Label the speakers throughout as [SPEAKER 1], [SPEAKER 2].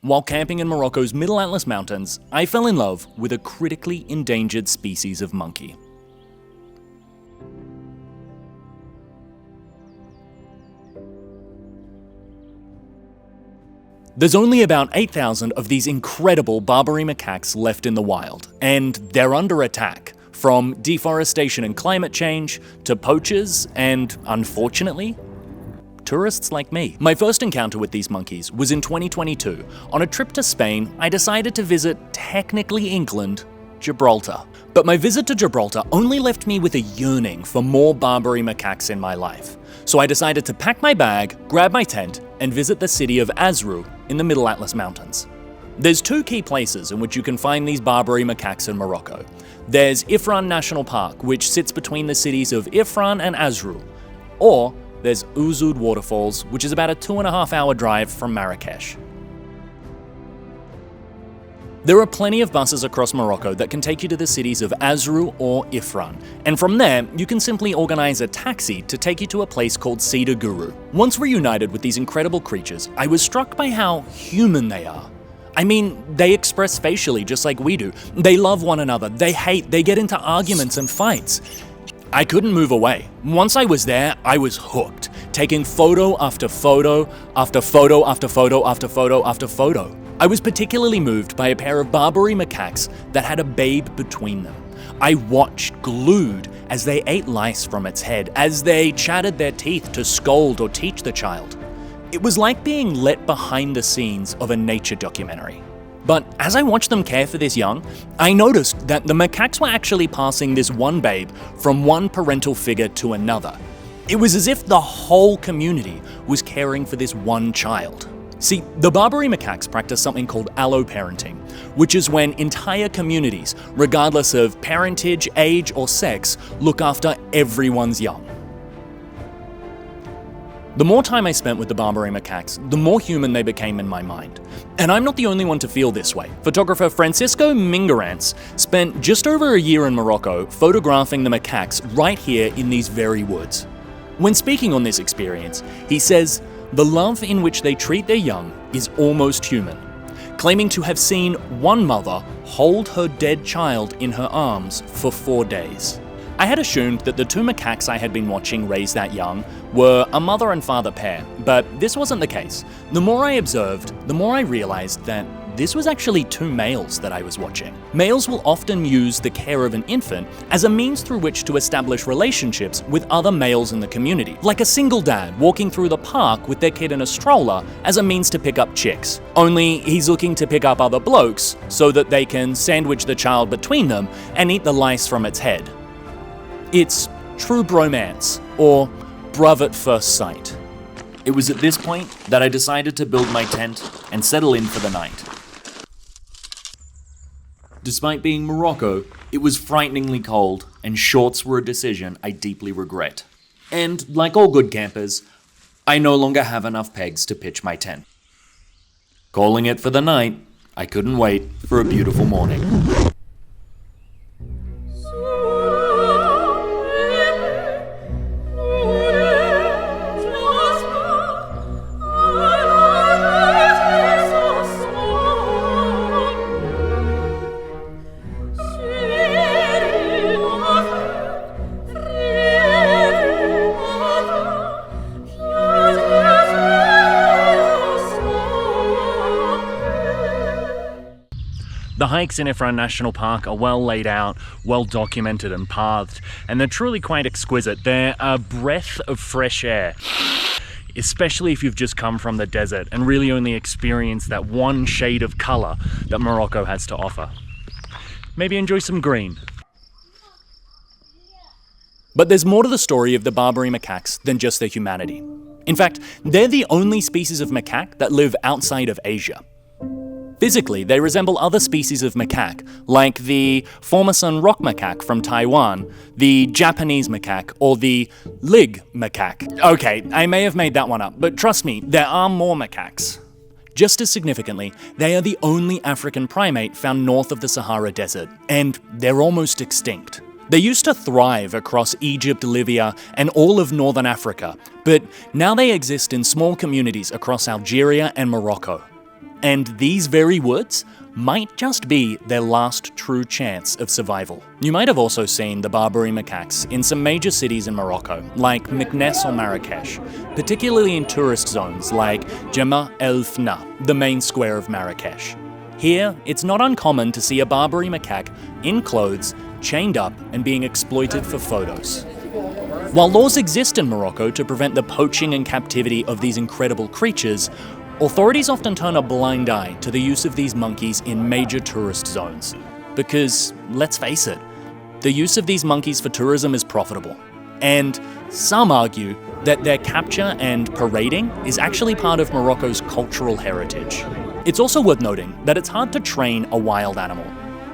[SPEAKER 1] while camping in Morocco's Middle Atlas Mountains, I fell in love with a critically endangered species of monkey. There's only about 8,000 of these incredible Barbary macaques left in the wild, and they're under attack, from deforestation and climate change, to poachers, and, unfortunately, tourists like me. My first encounter with these monkeys was in 2022. On a trip to Spain, I decided to visit, technically England, Gibraltar. But my visit to Gibraltar only left me with a yearning for more Barbary macaques in my life. So I decided to pack my bag, grab my tent, and visit the city of Azrou in the Middle Atlas Mountains. There's two key places in which you can find these Barbary macaques in Morocco. There's Ifrane National Park, which sits between the cities of Ifrane and Azrou, or there's Ouzoud Waterfalls, which is about a 2.5-hour drive from Marrakesh. There are plenty of buses across Morocco that can take you to the cities of Azrou or Ifrane, and from there, you can simply organize a taxi to take you to a place called Sida Guru. Once reunited with these incredible creatures, I was struck by how human they are. I mean, they express facially just like we do. They love one another, they hate, they get into arguments and fights. I couldn't move away. Once I was there, I was hooked, taking photo after photo, after photo after photo after photo after photo. I was particularly moved by a pair of Barbary macaques that had a babe between them. I watched, glued, as they ate lice from its head, as they chattered their teeth to scold or teach the child. It was like being let behind the scenes of a nature documentary. But as I watched them care for this young, I noticed that the macaques were actually passing this one babe from one parental figure to another. It was as if the whole community was caring for this one child. See, the Barbary macaques practice something called Aloe Parenting, which is when entire communities, regardless of parentage, age, or sex, look after everyone's young. The more time I spent with the Barbary macaques, the more human they became in my mind. And I'm not the only one to feel this way. Photographer Francisco Mingarance spent just over a year in Morocco photographing the macaques right here in these very woods. When speaking on this experience, he says, "The love in which they treat their young is almost human," claiming to have seen one mother hold her dead child in her arms for 4 days. I had assumed that the two macaques I had been watching raise that young were a mother and father pair, but this wasn't the case. The more I observed, the more I realized that this was actually two males that I was watching. Males will often use the care of an infant as a means through which to establish relationships with other males in the community, like a single dad walking through the park with their kid in a stroller as a means to pick up chicks. Only he's looking to pick up other blokes so that they can sandwich the child between them and eat the lice from its head. It's true bromance, or bruv at first sight. It was at this point that I decided to build my tent and settle in for the night. Despite being Morocco, it was frighteningly cold, and shorts were a decision I deeply regret. And like all good campers, I no longer have enough pegs to pitch my tent. Calling it for the night, I couldn't wait for a beautiful morning. The hikes in Ifrane National Park are well laid out, well documented and pathed, and they're truly quite exquisite. They're a breath of fresh air, especially if you've just come from the desert and really only experienced that one shade of color that Morocco has to offer. Maybe enjoy some green. But there's more to the story of the Barbary macaques than just their humanity. In fact, they're the only species of macaque that live outside of Asia. Physically, they resemble other species of macaque, like the Formosan rock macaque from Taiwan, the Japanese macaque, or the Lig macaque. Okay, I may have made that one up, but trust me, there are more macaques. Just as significantly, they are the only African primate found north of the Sahara Desert, and they're almost extinct. They used to thrive across Egypt, Libya, and all of northern Africa, but now they exist in small communities across Algeria and Morocco. and these very woods might just be their last true chance of survival. You might have also seen the Barbary macaques in some major cities in Morocco, like Meknes or Marrakesh, particularly in tourist zones like Jema el Fna, the main square of Marrakesh. Here, it's not uncommon to see a Barbary macaque in clothes, chained up and being exploited for photos. While laws exist in Morocco to prevent the poaching and captivity of these incredible creatures, authorities often turn a blind eye to the use of these monkeys in major tourist zones. Because, let's face it, the use of these monkeys for tourism is profitable. And some argue that their capture and parading is actually part of Morocco's cultural heritage. It's also worth noting that it's hard to train a wild animal.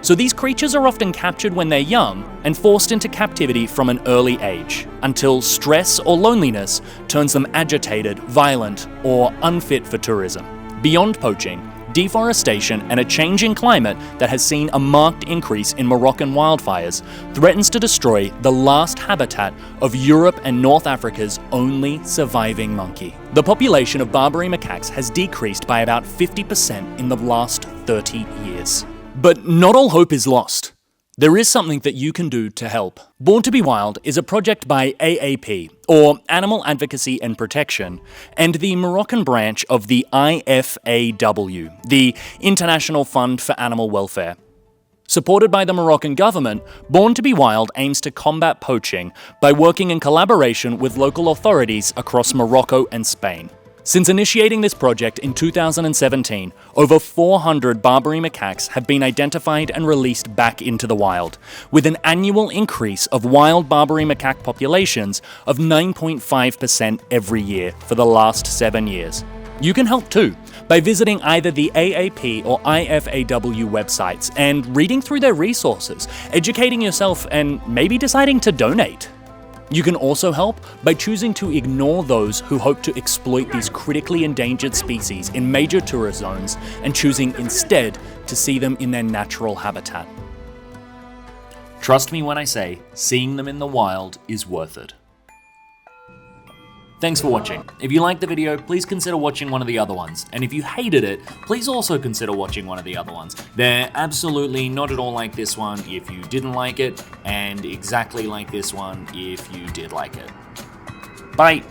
[SPEAKER 1] So these creatures are often captured when they're young and forced into captivity from an early age, until stress or loneliness turns them agitated, violent, or unfit for tourism. Beyond poaching, deforestation and a changing climate that has seen a marked increase in Moroccan wildfires threatens to destroy the last habitat of Europe and North Africa's only surviving monkey. The population of Barbary macaques has decreased by about 50% in the last 30 years. But not all hope is lost. There is something that you can do to help. Born to be Wild is a project by AAP, or Animal Advocacy and Protection, and the Moroccan branch of the IFAW, the International Fund for Animal Welfare. Supported by the Moroccan government, Born to be Wild aims to combat poaching by working in collaboration with local authorities across Morocco and Spain. Since initiating this project in 2017, over 400 Barbary macaques have been identified and released back into the wild, with an annual increase of wild Barbary macaque populations of 9.5% every year for the last 7 years. You can help too, by visiting either the AAP or IFAW websites and reading through their resources, educating yourself, and maybe deciding to donate. You can also help by choosing to ignore those who hope to exploit these critically endangered species in major tourist zones and choosing instead to see them in their natural habitat. Trust me when I say, seeing them in the wild is worth it. Thanks for watching. If you liked the video, please consider watching one of the other ones. And if you hated it, please also consider watching one of the other ones. They're absolutely not at all like this one if you didn't like it, and exactly like this one if you did like it. Bye!